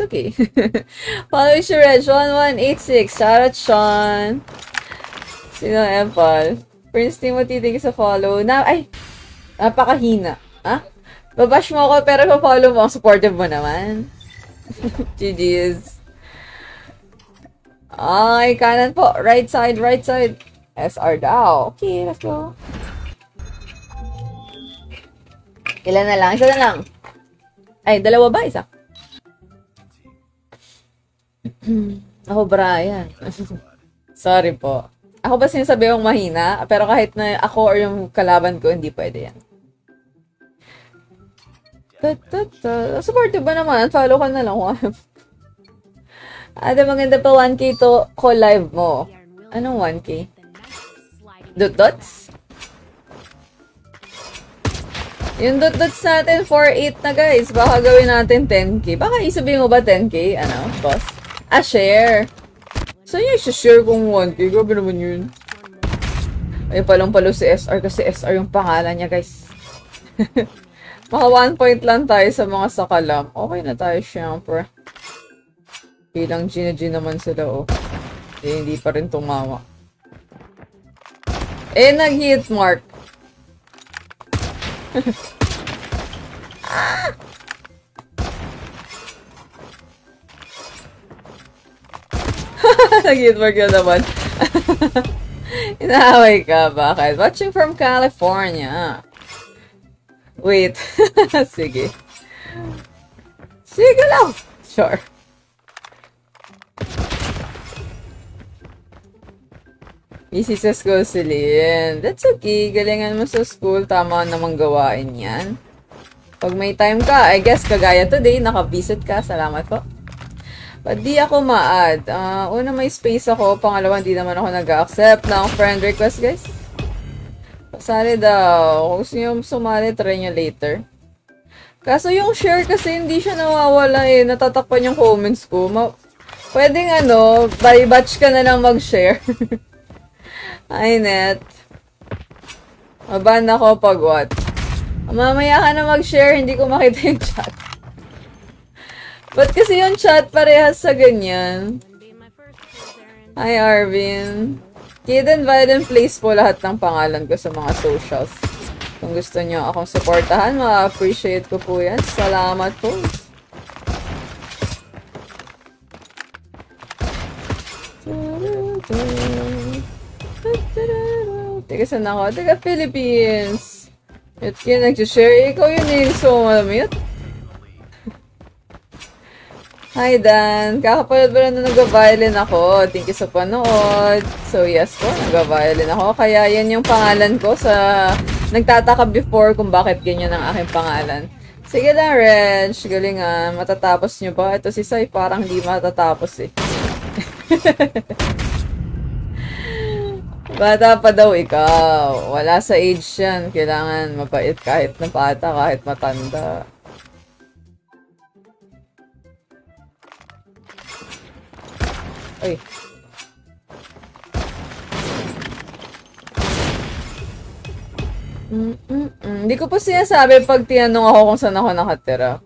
okay. Follow si Red, Sean1186. Shoutout, Sean. Sino Empal? Prince Timothy, thank you sa follow. Ay! Napakahina. Ha? Babash mo ako, pero pa-follow mo. Ang supportive mo naman. GG's. Ay, kanan po. Right side, right side. SR daw. Okay, let's go. Ilan na lang? Isa na lang. Ay, dalawa ba? Isa? Ako, Brian. Sorry po. Ako ba sinasabi mong mahina? Pero kahit na ako or yung kalaban ko, hindi pwede yan. Supportive ba naman? Follow ka na lang. Ada maganda pa 1K to ko live mo. Anong 1K? Dots? Yung dots natin 4-8 na guys. Baka gawin natin 10K. Baka isabihin mo ba 10K? Ano, boss? Share. So, yung share kung 1K. Grabe naman yun. Ay, palong-palo si SR kasi SR yung pangalan niya, guys. Maka 1 point lang tayo sa mga sakalam. Okay na tayo, syempre. Bilang G naman sila, oh. Eh, hindi pa rin tumawa. Eh, nag-hit mark. Ah! Nag-hit mark yun naman. Inaaway ka, bakit? Watching from California. Wait. Sige. Sige lang. Sure. Busy sa school si Lynn. That's okay. Galingan mo sa school. Tama namang gawain yan. Pag may time ka, I guess kagaya today, naka-visit ka. Salamat po. But di ako ma-add. Una, may space ako. Pangalawa, hindi naman ako nag-accept ng friend request, guys. Pasali daw. Kung gusto nyo sumali, try nyo later. Kaso yung share kasi hindi siya nawawala eh. Natatakpan yung comments ko. Pwedeng by batch ka na lang mag-share. Ay, net. Maban ako pag what? Mamaya ka na mag-share, hindi ko makita yung chat. Ba't kasi yung chat parehas sa ganyan? Hi, Arvin. Kid and Biden, place po lahat ng pangalan ko sa mga socials. Kung gusto nyo akong supportahan, ma-appreciate ko po yan. Salamat po. Teka, saan ako? Teka, Philippines. At kaya nag-share. Ikaw yun eh. Gusto mo malamute? Hi, Dan. Kakapanood ba na nag-violin ako? Thank you sa panood. So, yes po, nag-violin ako. Kaya yan yung pangalan ko sa... Nagtataka before kung bakit ganyan ang aking pangalan. Sige lang, Reg. Galingan. Matatapos nyo ba? Ito si Sai parang hindi matatapos eh. Bata pa daw ikaw. Wala sa age yan. Kailangan mabait kahit na bata, kahit matanda. Ay. Hindi ko po sinasabi pag tinanong ako kung saan ako nakatira.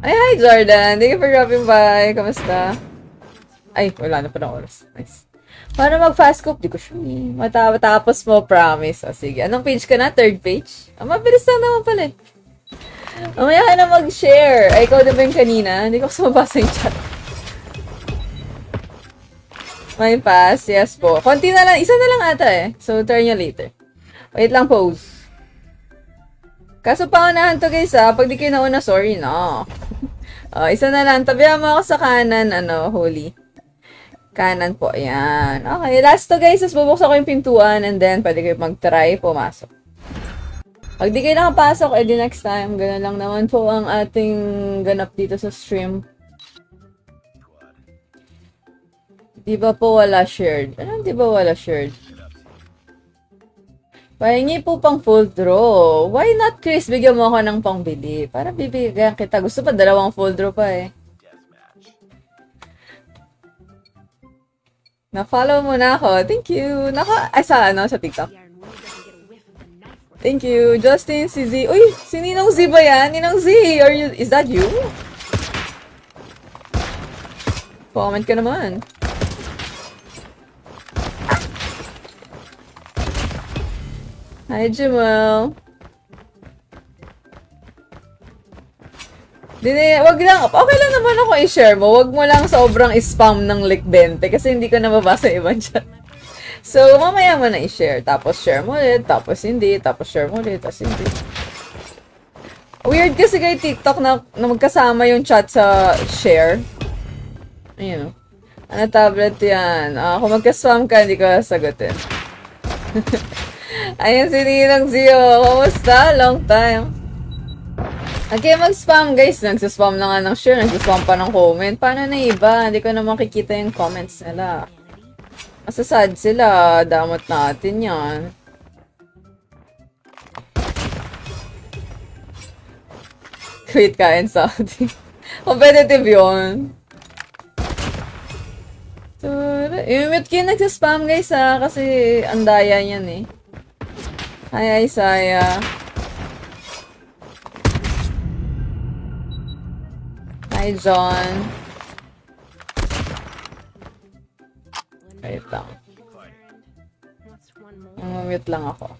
Ay, hi Jordan! Thank you for dropping by. Kamusta? Ay, wala na pa ng oras. Nice. Para mag-fast cook, di ko sure. Matapos mo, promise. O, sige. Anong page ka na? Third page? Mabilis lang naman pala eh. Mamaya ka na mag-share. Ay, ikaw din ba yung kanina? Hindi ko sumabasa yung chat. May pass. Yes po. Konti na lang. Isa na lang ata eh. So, try nyo later. Wait lang, pause. Kaso paunahan to guys pag di kayo nauna, sorry no. Isa na lang. Tabihan mo ako sa kanan, Holy. Kanan po, yan. Okay, last to guys. Tapos bubuksan ko yung pintuan and then pwede kayo mag-try pumasok. Pag di kayo nakapasok, edi next time. Ganun lang naman po ang ating ganap dito sa stream. Di ba po wala shared? Ano di ba wala shared? Pahingi po pang full draw. Why not, Chris? Bigyan mo ako ng pangbili. Para bibigyan kita. Gusto pa, 2 full draw pa eh. Na-follow mo na ako. Thank you. Ay, sa TikTok. Thank you. Justin, si Z. Uy, si Ninong Z ba yan? Ninong Z, is that you? Comment ka naman. Hi, Jamal. Wag lang, okay lang naman ako i-share mo. Wag mo lang sobrang spam ng like 20 kasi hindi ko na mabasa ibang chat. So, mamaya mo na i-share. Tapos share mo ulit, tapos hindi, tapos share mo ulit, tapos hindi. Weird kasi kay TikTok na magkasama yung chat sa share. Ayun. Ano tablet yan? Kung magka-spam ka, hindi ko sagutin. Ayun si Ninang Zio. Kamusta? Long time. Okay, mag-spam guys. Nagsaspam na nga ng share. Nagsaspam pa ng comment. Paano na iba? Hindi ko na makikita yung comments nila. Masasad sila. Damot natin yan. Quit kain Saudi. Competitive yun. I-mute kayo nagsaspam guys ha. Kasi andaya yan eh. Hi Isaiah. Hi, John. Wait lang. Mamute lang ako.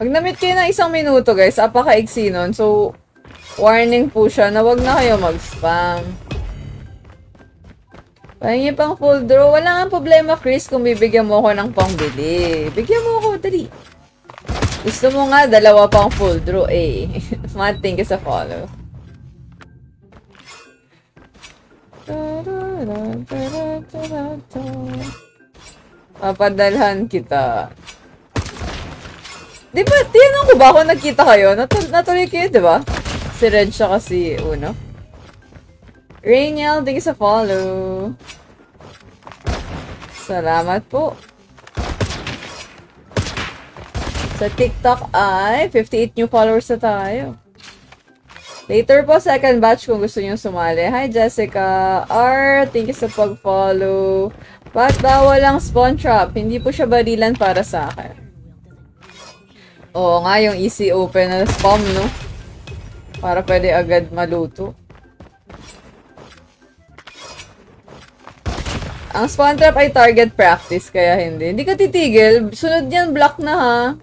Pag na-mute kayo ng 1 minuto, guys, apaka-iksi nun. So, warning po siya na wag na kayo mag-spam. Pahingi pang full draw. Wala nga problema, Chris, kung bibigyan mo ako ng pangbili. Bigyan mo ako, dali. Gusto mo nga, 2 pang full draw, eh. Matt, thank you sa follow. Papadalhan kita. Di ba, tinanong ko ba kung nagkita kayo? Natuloy kayo, di ba? Si Red siya kasi uno. Rainiel, thank you sa follow. Salamat po. Sa TikTok ay 58 new followers na tayo. Later po, second batch kung gusto nyo sumali. Hi, Jessica. R, thank you sa pag-follow. Ba't bawal ang spawn trap? Hindi po siya barilan para sa akin. Oo nga, yung easy open na spam, no? Para pwede agad maluto. Ang spawn trap ay target practice, kaya hindi. Hindi ka titigil. Sunod yan, block na ha.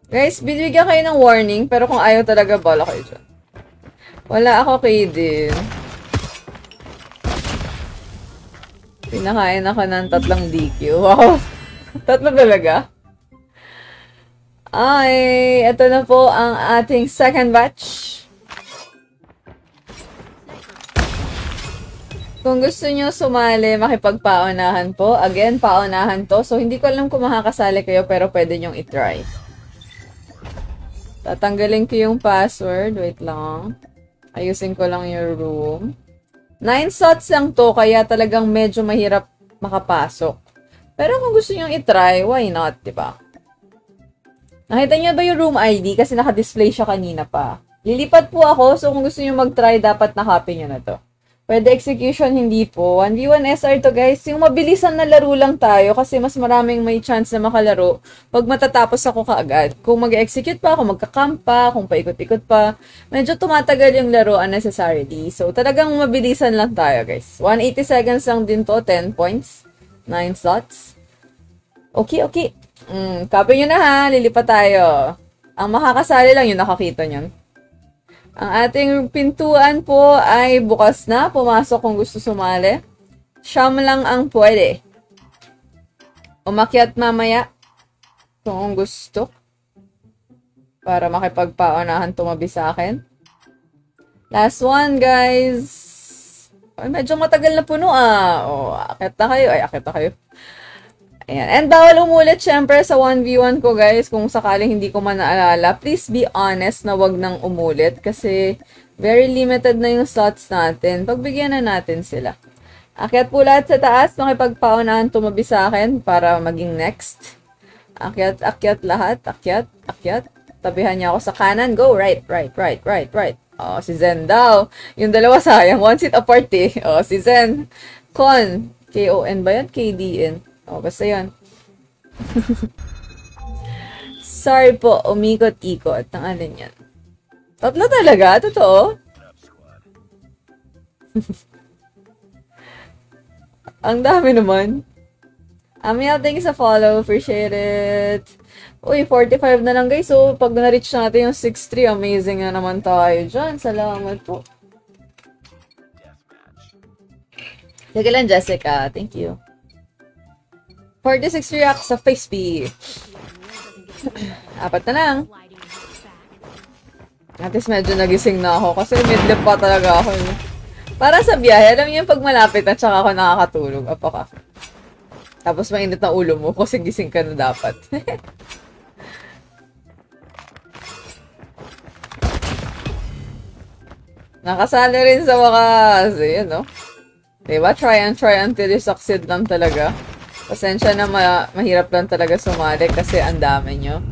Guys, binibigyan kayo ng warning, pero kung ayaw talaga, bala kayo dyan. Wala ako kay din. Pinakain ako ng 3 DQ. Wow! 3 talaga? Ay, ito na po ang ating second batch. Kung gusto nyo sumali, makipagpaunahan po. Again, paunahan to. So, hindi ko alam kung makakasali kayo, pero pwede nyong itry. Tatanggalin ko yung password. Wait lang. Ayusin ko lang yung room. 9 slots lang to, kaya talagang medyo mahirap makapasok. Pero kung gusto nyo itry, why not, diba? Nakita nyo ba yung room ID? Kasi naka-display siya kanina pa. Lilipat po ako, so kung gusto nyo mag-try, dapat na-copy nyo na to. Pwede execution, hindi po. 1v1 SR to guys. Yung mabilisan na laro lang tayo kasi mas maraming may chance na makalaro pag matatapos ako kaagad. Kung mag-execute pa, kung magka-camp pa, kung paikot-ikot pa, medyo tumatagal yung laro unnecessarily. So talagang mabilisan lang tayo guys. 180 seconds lang din to, 10 points, 9 slots. Okay. Copy nyo na ha, lilipat tayo. Ang makakasali lang yung nakakita nyo. Ang ating pintuan po ay bukas na. Pumasok kung gusto sumali. Siyam lang ang pwede. Umakyat mamaya kung gusto. Para makipagpaunahan tumabi sa akin. Last one, guys. Ay, medyo matagal na puno akyat na kayo. Ay, akyat na kayo. Ayan. And bawal umulit syempre sa 1v1 ko guys. Kung sakaling hindi ko man naalala, please be honest na wag nang umulit. Kasi very limited na yung slots natin. Pagbigyan na natin sila. Akyat po lahat sa taas. Makipagpaunahan tumabi sa akin para maging next. Akyat lahat. Akyat. Tabihan niya ako sa kanan. Go. Right. Oh, si Zen daw. Yung dalawa sayang. One seat apart eh. Oh, si Zen. Con. K-O-N ba yan? K-D-N. Oh, basta yun. Sorry po, umikot-ikot. Ang alin yan. 3 talaga? Totoo? Ang dami naman. Amiel, thank you sa follow. Appreciate it. Uy, 45 na lang guys. So, pag na-reach natin yung 6-3, amazing na naman tayo dyan. Salamat po. Sige lang, Jessica. Thank you. 46 reacts sa FaceB. 4 na lang. At least medyo nagising na ako kasi midlip pa talaga ako. Para sa biyahe, alam niyo yung pag malapit at saka ako nakakatulog. Apaka. Tapos mainit na ulo mo kasi gising ka na dapat. Nakasali rin sa wakas. Yun, no? Diba? Try until you succeed lang talaga. Pasensya na mahirap lang talaga sumali kasi ang dami nyo.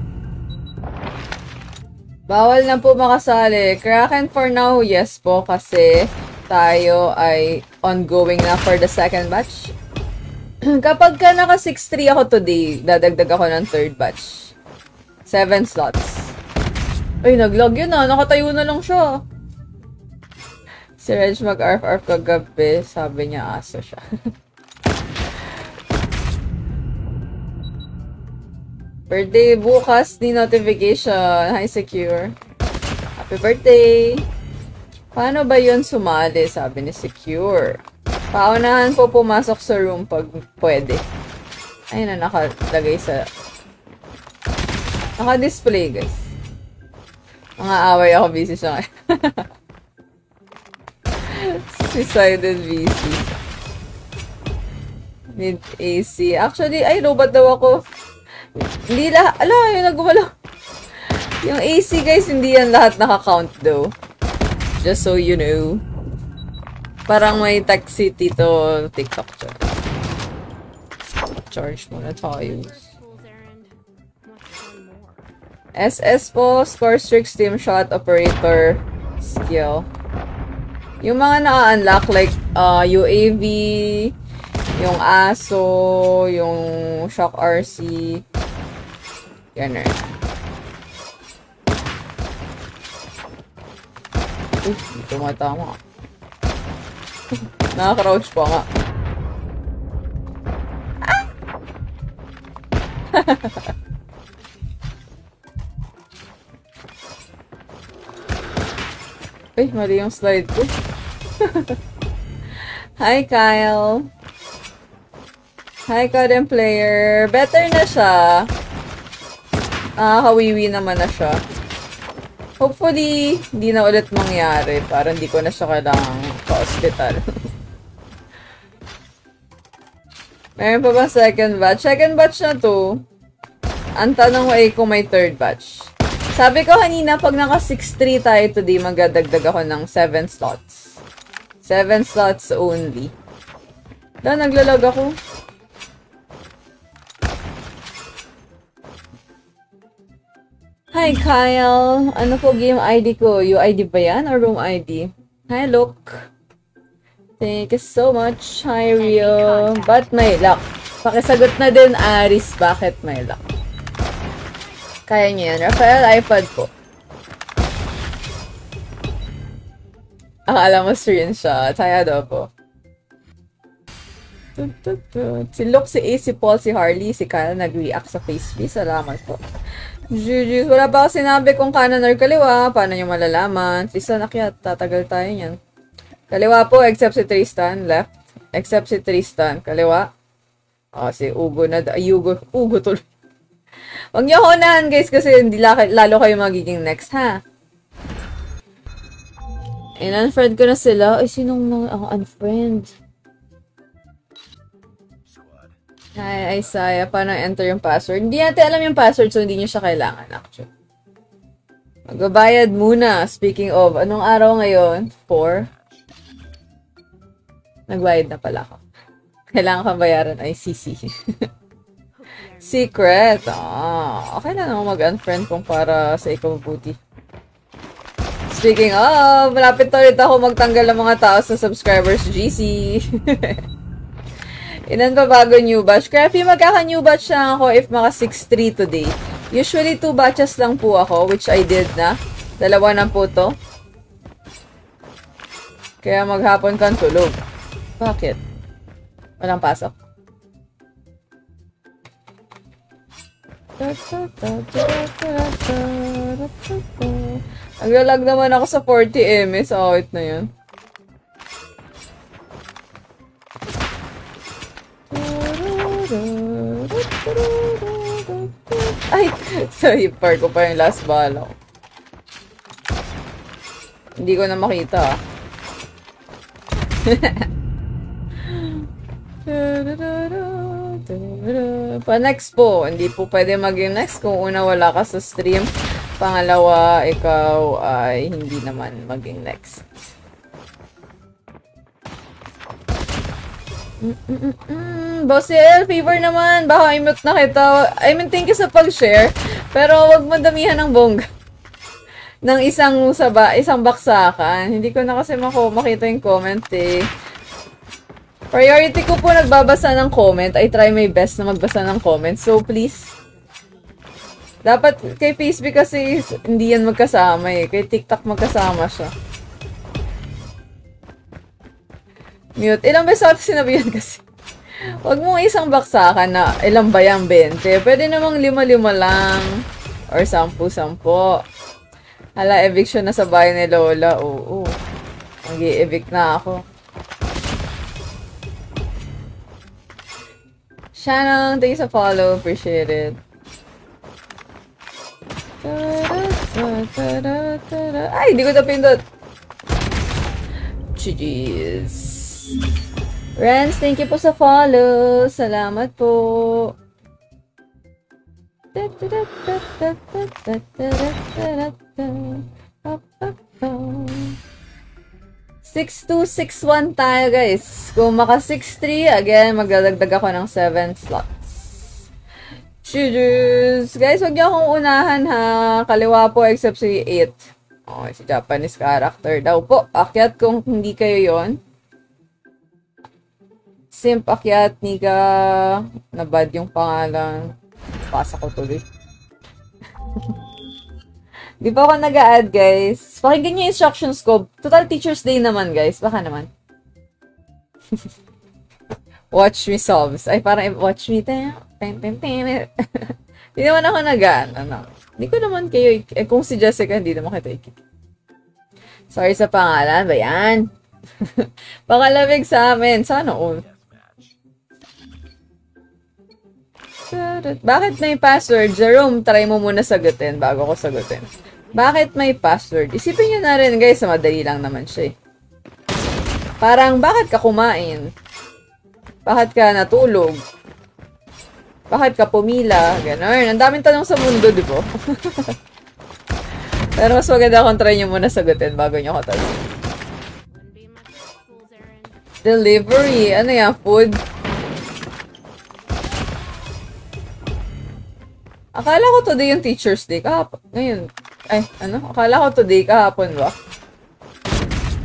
Bawal na po makasali. Kraken for now, yes po kasi tayo ay ongoing na for the second batch. Kapag ka naka 6-3 ako today, dadagdag ako ng third batch. 7 slots. Ay, nag-log yun ah. Nakatayo na lang siya. Si Reg mag-arf-arf kagabi. Sabi niya aso siya. Birthday bukas, ni notification. Hi, Secure. Happy birthday! Paano ba yun sumali? Sabi ni Secure. Paunahan po pumasok sa room pag pwede. Ayun na, nakalagay sa... Naka-display, guys. Mga away ako, busy siya ngayon. Suicided VC. Need AC. Actually, ay, robot daw ako. Hindi lahat. Ala, yung nagumalaw. Yung AC, guys, hindi yan lahat naka-count though. Just so you know. Parang may taxi dito TikTok siya. Charge muna tayo. SS po, score streak, steam shot, operator, skill. Yung mga na-unlock like UAV, yung ASO, yung Shock RC. Yan na. Uy, hindi tumatama. Nakaka-crouch pa nga. Ah! Ay, mali yung slide ko. Hi, Kyle. Hi, Current Player. Better na siya. Kawiwi naman na siya. Hopefully, hindi na ulit mangyari para hindi ko na siya kailangang pa-hospital. Meron pa ba second batch? Second batch na to. Ang tanong ay kung may third batch. Sabi ko kanina, pag naka 6-3 tayo today, magdadagdag ako ng 7 slots. 7 slots only. Naglalag ako. Hi, Kyle. Ano po game ID ko? UID ba yan? Or room ID? Hi, Luke. Thank you so much. Hi, Rio. But may luck. Pakisagot na din, Aris. Bakit may luck? Kaya niyo yan. Rafael, iPad po. Akala mo screenshot. Hi, Adobo. Si Luke, si Ace, si Paul, si Harley, si Kyle nag-react sa Facebook. Salamat po. GG's. Wala ba ako sinabi kung kanan or kaliwa? Paano nyo malalaman? Tristan, akyat. Tatagal tayo yan. Kaliwa po, except si Tristan. Left. Except si Tristan. Kaliwa. Si Ugo na. Ugo tuloy. Huwag niyo hunahan, guys, kasi hindi lalo kayo magiging next, ha? In-unfriend ko na sila. Ay, sinong unfriend? Hi, Isaiah. Paano enter yung password? Hindi natin alam yung password, so hindi nyo siya kailangan, actually. Magbabayad muna. Speaking of, anong araw ngayon? 4? Nagbayad na pala ako. Kailangan kang bayaran ay CC. Secret. Okay na naman mag-unfriend kung para sa ikabubuti. Speaking of, malapit na ulit ako magtanggal ng mga tao sa subscribers GC. Ilan pa bago new batch? Crafty, magkaka-new batch lang ako if maka 6-3 today. Usually 2 batches lang po ako, which I did na. 2 na po to. Kaya maghapon kang tulog. Bakit? Walang pasok. Naglalag naman ako sa 40 ms. Awit na yun. Ay! Sa hipper ko pa yung last bala ko. Hindi ko na makita. Pa next po, hindi po pwede maging next kung una wala ka sa stream. Pangalawa, ikaw ay hindi naman maging next. Boss L, favor naman. Baka i-mute na kita. I mean, thank you sa pag-share. Pero wag mo damihan ng bongga. Ng isang baksakan. Hindi ko na kasi makita yung comment eh. Priority ko po nagbabasa ng comment. I try my best na magbasa ng comment. So, please. Dapat kay Facebook kasi hindi yan magkasama eh. Kay TikTok magkasama siya. Mute. Ilang beses ako sinabihan kasi. Huwag mo isang baksakan na ilang ba yan, 20. Pwede namang 5-5 lang. Or 10-10. Hala, eviction na sa bahay ni Lola. Oo. Mag-i-evict na ako. Shannon, thank you sa follow. Appreciate it. Ay, hindi ko napindot. Jeez. Renz, thank you po sa follow. Salamat po. 6261 tayo, guys. Kung maka 63, again, magdadagdag ako ng 7 slots. Cheers! Guys, wag niyo akong unahan, ha. Kaliwa po, except si 8. Okay, si Japanese character daw po. Akyat kung hindi kayo yon. Simp akyat, niga. Nabad yung pangalan. Pasa ko tuloy. Di ba ako nag-a-add, guys? Pakinggan nyo yung instructions ko. Total Teacher's Day naman, guys. Baka naman. Watch me solves. Ay, parang watch me. Hindi naman ako nag-a-ano. Hindi ko naman kayo, kung si Jessica, hindi naman kita ikik. Sorry sa pangalan. Ba yan? Pakalamig sa amin. Sana all. Bakit may password? Jerome, try mo muna sagutin bago ko sagutin. Bakit may password? Isipin nyo na rin, guys, madali lang naman siya eh. Parang, bakit ka kumain? Bakit ka natulog? Bakit ka pumila? Ganon. Ang daming tanong sa mundo, di ba? Pero mas maganda kung try nyo muna sagutin bago nyo ko tanong. Delivery. Ano yan? Food? Akala ko today yung Teacher's Day. Kahapon. Ngayon. Ay, ano? Akala ko today. Kahapon ba?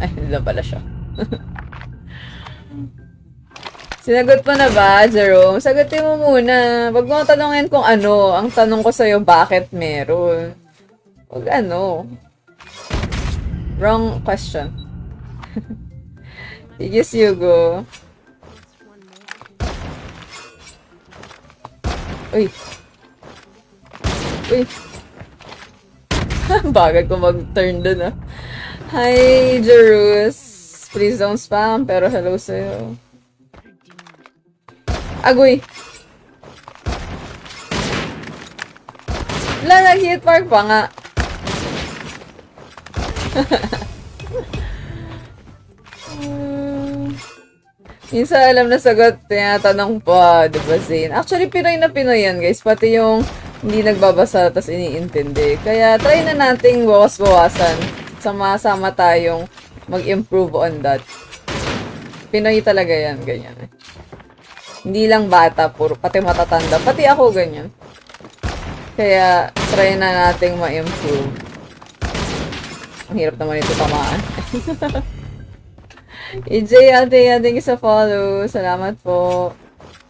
Ay, hindi lang pala siya. Sinagot mo na ba, Jerome? Sagutin mo muna. Wag mo tanongin kung ano. Ang tanong ko sa'yo, bakit meron? Wag ano. Wrong question. Yes, Hugo. Uy. Uy. Bagay ko mag-turn dun, ah. Hi, Jerus. Please don't spam, pero hello sa'yo. Agoy. Wala, nag-hit mark pa nga. Minsan alam na sagot, tinatanong pa, diba, Zane? Actually, Pinoy na Pinoy yan, guys. Pati yung hindi nagbabasa tas iniintindi. Kaya try na nating bawas-bawasan. Sama-sama tayong mag-improve on that. Pinoy talaga yan, ganyan. Hindi lang bata, pati matatanda. Pati ako ganyan. Kaya try na nating ma-improve. Ang hirap naman ito tamaan. EJ, thank you sa follow. Salamat po.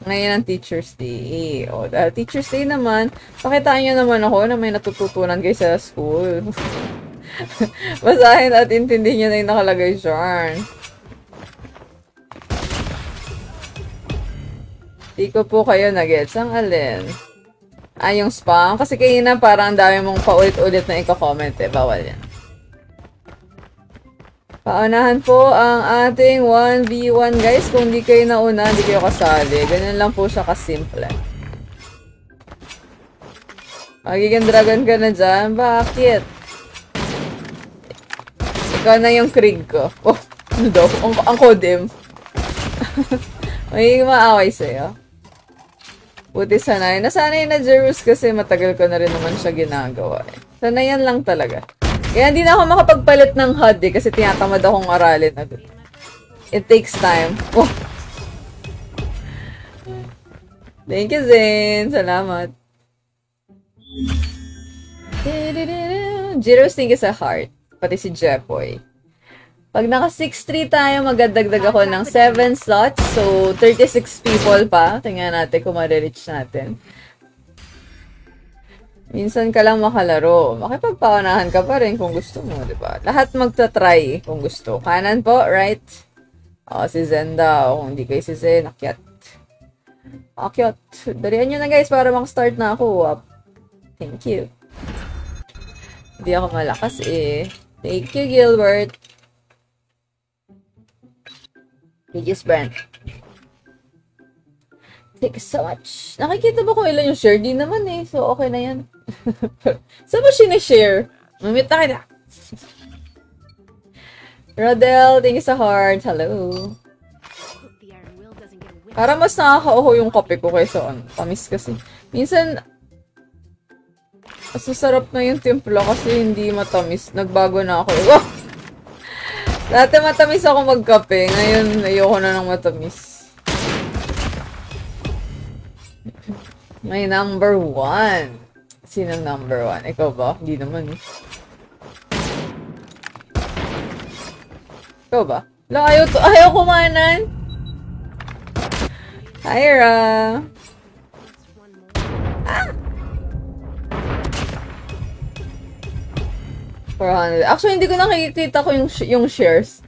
Ngayon ang Teacher's Day. O, dahil Teacher's Day naman, pakitaan nyo naman ako na may natututunan kayo sa school. Basahin at intindihin nyo na yung nakalagay dyan. Di ko po kayo nagets. Ang alin? Yung spam. Kasi kanina parang ang dami mong paulit-ulit na i-comment eh. Bawal yan. Paunahan po ang ating 1v1 guys. Kung di kayo nauna, di kayo kasali. Ganyan lang po siya kasimple. Magiging dragon ka na dyan? Bakit? Ikaw na yung Krieg ko. Oh, ano daw? Ang Kodim. Magiging maaway sa'yo. Buti sanay. Nasanay na Jerus kasi matagal ko na rin naman siya ginagawa. Sanayan lang talaga. Kaya hindi na ako makapagpalit ng HUD eh, kasi tinatamad akong aralin agad. It takes time. Oh. Thank you, Zane. Salamat. Jiros, thank you sa heart. Pati si Jepoy. Pag naka 6-3 tayo, magdadagdag ako ng 7 slots. So, 36 people pa. Tingnan natin kung ma-reach natin. Minsan ka lang makalaro. Makipagpaunahan ka pa rin kung gusto mo, di ba? Lahat magta-try kung gusto. Kanan po, right? Si Zenda. Kung hindi kayo si Zen, akyat. Akyat. Dalihan nyo na guys para mag-start na ako. Thank you. Hindi ako malakas eh. Thank you, Gilbert. Regis Brand. Thank you so much. Nakikita ba kung ilan yung share? Di naman eh. So, okay na yan. Saan mo sinishare? Mamit na kita. Rodel, thank you sa heart. Hello. Para mas nakaka-uho yung kape ko kaysa tamis kasi. Minsan, masasarap na yung timpla kasi hindi matamis. Nagbago na ako. Oh! Dati matamis ako magkape. Ngayon, ayoko na ng matamis. May number 1. Sinong number 1? Ikaw ba? Hindi naman eh. Ikaw ba? Ayaw kumanan. Hyra. Ah! 400. Actually, hindi ko nakikita ko yung shares.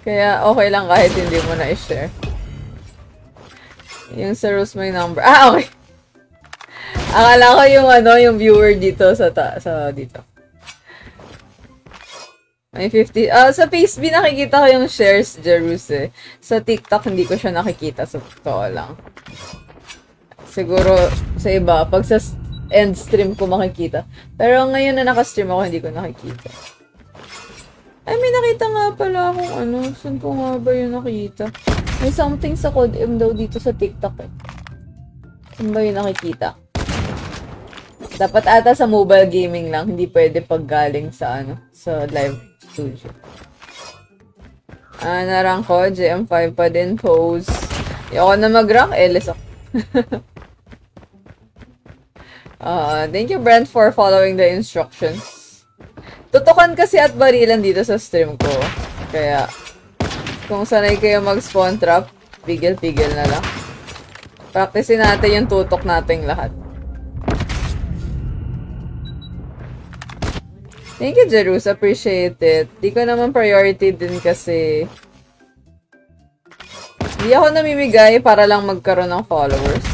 Kaya okay lang kahit hindi mo na i-share. Yung sa Rose may number. Ah, okay. Akala ko yung viewer dito sa dito. May 50. Sa Facebook nakikita ko yung shares, Jerus eh. Sa TikTok hindi ko siya nakikita. So, totoo lang. Siguro sa iba, pag sa end stream ko makikita. Pero ngayon na naka-stream ako, hindi ko nakikita. Ay, may nakita nga pala akong Saan ko nga ba yung nakita? May something sa Code M daw dito sa TikTok eh. Saan ba yung nakikita? Dapat ata sa mobile gaming lang. Hindi pwede pag galing sa sa live studio. Narang ko. JM5 pa din. Pose. Ayoko na mag-rank. LS ako. Thank you, Brent, for following the instructions. Tutukan kasi at barilan dito sa stream ko. Kaya, kung sanay kayo mag-spawn trap, pigil-pigil na lang. Practicein natin yung tutok nating lahat. Thank you, Jerus. Appreciate it. Di ko naman priority din kasi di ako namimigay para lang magkaroon ng followers.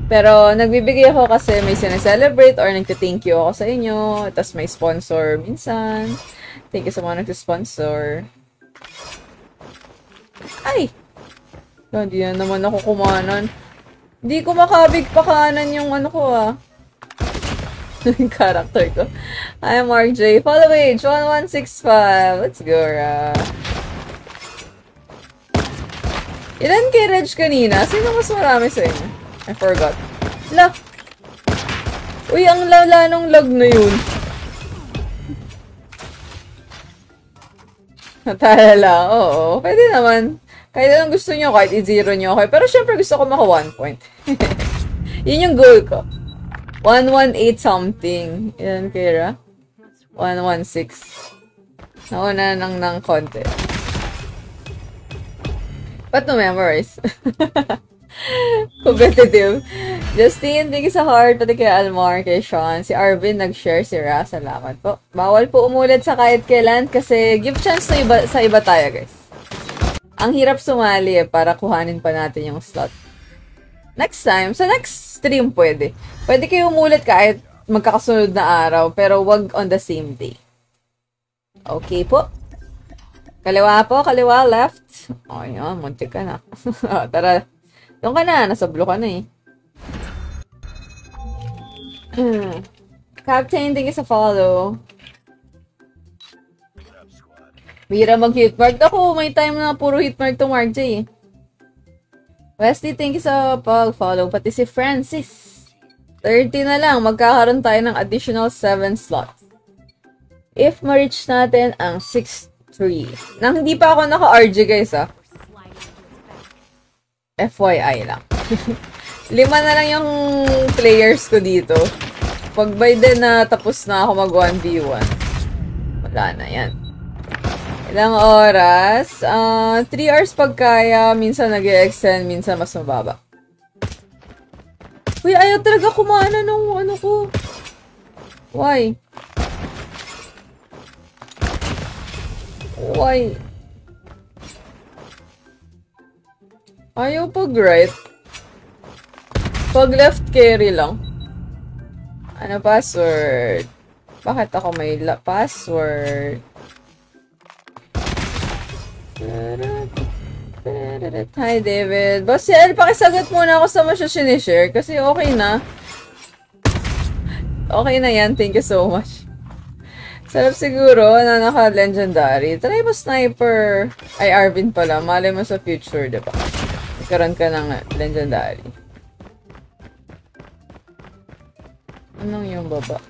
Pero, nagbibigay ako kasi may sineselebrate or nagte-thank you ako sa inyo. Tapos may sponsor minsan. Thank you sa mga nagsisponsor. Ay! Hindi na naman ako kumanan. Hindi ko makabig pa kanan yung ko yung character ko. Hi, Mark J. Follow age 1165. Let's go, Ra. Ilan kay Reg kanina? Sino mas marami sa inyo? I forgot. La! Uy, ang lala nung lag na yun. Natalala. Oo. Pwede naman. Kahit anong gusto nyo, kahit i-zero nyo, okay. Pero syempre gusto ko maka 1 point. Yun yung goal ko. 118 something. Ilan, Kira? 116. Nauna ng konti. But no memorize. Competitive. Justine, thank you sa heart. Pati kay Almar, kay Sean. Si Arvin, nag-share. Si Ra, salamat po. Bawal po umulit sa kahit kailan kasi give chance sa iba tayo, guys. Ang hirap sumali para kuhanin pa natin yung slot. Next time, sa next stream pwede. Pwede kayo umulit kahit magkakasunod na araw, pero wag on the same day. Okay po. Kaliwa po, kaliwa, left. O, yun, muntik ka na. Tara. Doon ka na, nasa blue ka na eh. Captain, thank you sa follow. Bira mag-hitmark. Ako, may time na puro hitmark to Mark J. Wesley, thank you sa pag-follow. Pati si Francis. 30 na lang. Magkakaroon tayo ng additional 7 slots. If ma-reach natin ang 6-3. Nang hindi pa ako naka-RG guys ah. FYI lang. 5 na lang yung players ko dito. Pag by then na tapos na ako mag 1v1. Wala na yan. Ilang oras? 3 hours pag kaya. Minsan nag-extend, minsan mas mababa. Uy, ayaw talaga kumana nung ano ko. Why? Why? Ayaw pag right. Pag left carry lang. Ano password? Bakit ako may password? Hi, David. Boss L, pakisagot muna ako sa mo siya sinishare kasi okay na. Okay na yan. Thank you so much. Sarap siguro na naka-legendary. Try mo sniper. Ay, Arvin pala. Malay mo sa future, diba? Magkaroon ka ng legendary. Anong yung baba?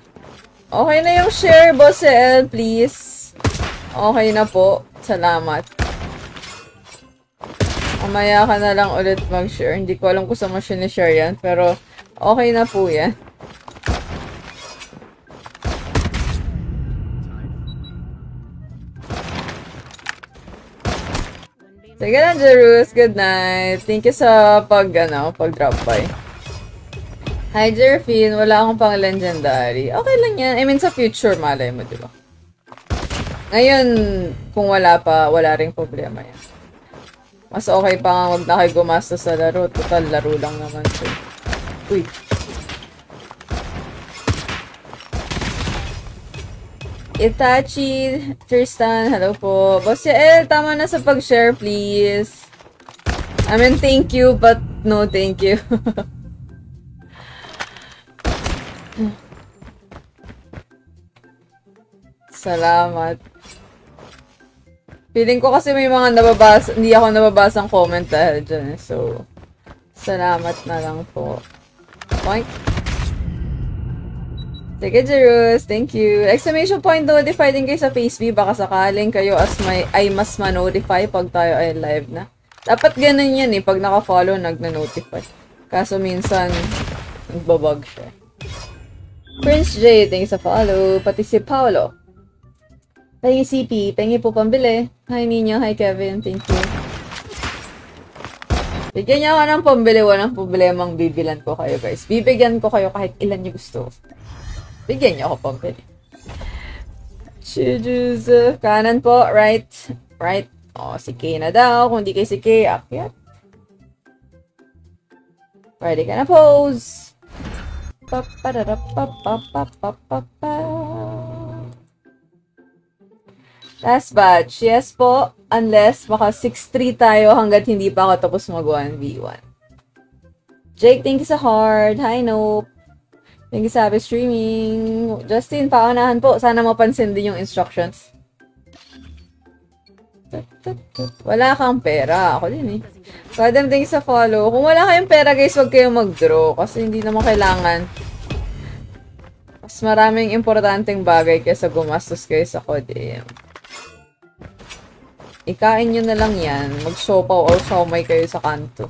Okay na yung share, Boss L, please. Okay na po. Salamat. Mamaya ka na lang ulit mag-share. Hindi ko alam kung saan mo sinishare yan. Pero, okay na po yan. Sige lang, Jerus. Good night. Thank you sa pag-drop by. Hi, Jerfin. Wala akong pang legendary. Okay lang yan. I mean, sa future, malay mo, diba? Ngayon, kung wala pa, wala ring problema yan. Mas okay pa nga wag na kayo gumastos sa laro. Total, laro lang naman ito. Uy. Itachi, Tristan, hello po. Boss Yael, tama na sa pag-share, please. I mean, thank you, but no thank you. Salamat. Feeling ko kasi may mga nababasa, hindi ako nababasang comment dahil dyan. So, salamat na lang po. Point. Sige, Jerus. Thank you. Exclamation point, notify din kayo sa FaceB. Baka sakaling kayo ay mas ma-notify pag tayo ay live na. Dapat ganun yan eh. Pag naka-follow, nagna-notify. Kaso minsan, nagbabag siya. Prince J, thanks sa follow. Pati si Paolo. Pengi CP, pengi po pambili. Hi Nino, hi Kevin, thank you. Bigyan niya ako ng pambili, walang problemang bibilan ko kayo guys. Bibigyan ko kayo kahit ilan niyo gusto. Bigyan niyo ako pambili. Choose kanan po, right. Right. O, si K na daw. Kung di kay si K, akyat. Ready ka na pose. Last batch. Yes po. Unless maka 6-3 tayo hanggat hindi pa ako tapos mag 1v1. Jake, thank you sa heart. Hi, Nope. Thank you sa happy streaming. Justin, paunahan po. Sana mapansin din yung instructions. Wala kang pera. Ako din eh. Kadam, thank you sa follow. Kung wala kayong pera guys, wag kayong mag-draw. Kasi hindi naman kailangan. Mas maraming importanteng bagay kaysa gumastos kayo sa Kodem. Ikain nyo na lang yan. Mag-siopaw or siomay kayo sa kanto.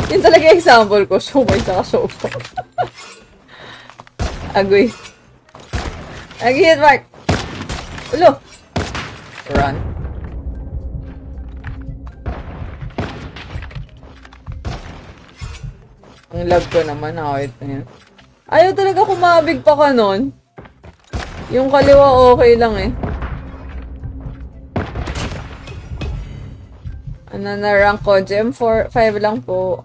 Yun talaga yung example ko. Siomay tsaka siopaw. Agoy. Agi-hit mark. Ulo. Run. Ang lag ko naman. Nakawit na yan. Ayaw talaga kumabig pa ka nun. Yung kaliwa okay lang eh. Ano na rank ko? Gem 4, 5 lang po.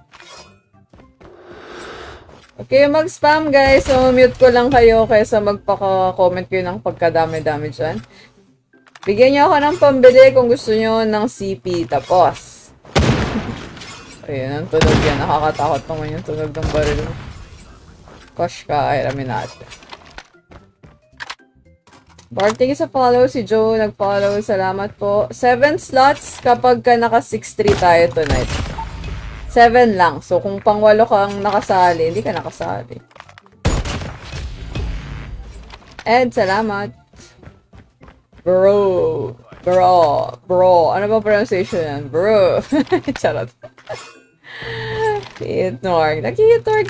Okay, mag-spam guys. So, mute ko lang kayo kaysa magpaka-comment kayo ng pagkadami-dami dyan. Bigyan niyo ako ng pambili kung gusto niyo ng CP. Tapos. Ayun, ang tunog yan. Nakakatakot naman yung tunog ng baril. Kosh ka, ay ramin natin. Barting sa follow. Si Joe nag-follow. Salamat po. 7 slots kapag ka naka 6-3 tayo tonight. 7 lang. So, kung pang 8 kang nakasali, hindi ka nakasali. Ed, salamat. Bro. Ano ba pronunciation yan? Bro. Charot. Kiitnorg. Nakiitnorg